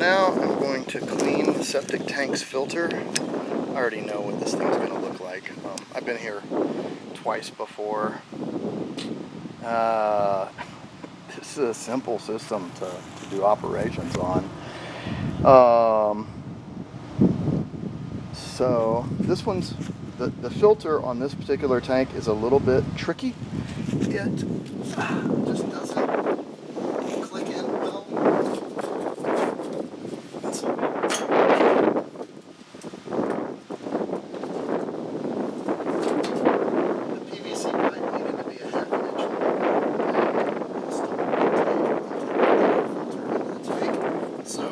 now I'm going to clean the septic tank's filter. I already know what this thing's going to look like. I've been here twice before. This is a simple system to do operations on. So this one's, the filter on this particular tank is a little bit tricky. It just doesn't click in well. The PVC pipe needed to be a half an inch long. So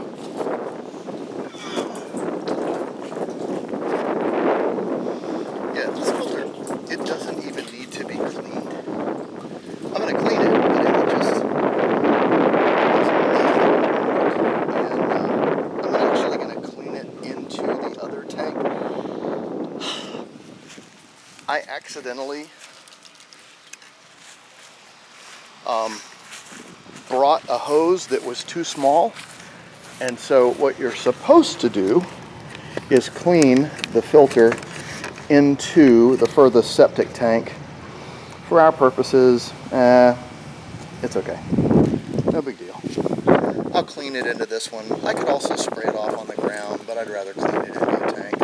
yeah, this filter, it doesn't even need to be cleaned. I'm going to clean it, but it will just doesn't and I'm actually going to clean it into the other tank. I accidentally brought a hose that was too small, and so what you're supposed to do is clean the filter into the furthest septic tank. For our purposes, it's okay. No big deal. I'll clean it into this one. I could also spray it off on the ground, but I'd rather clean it into the tank.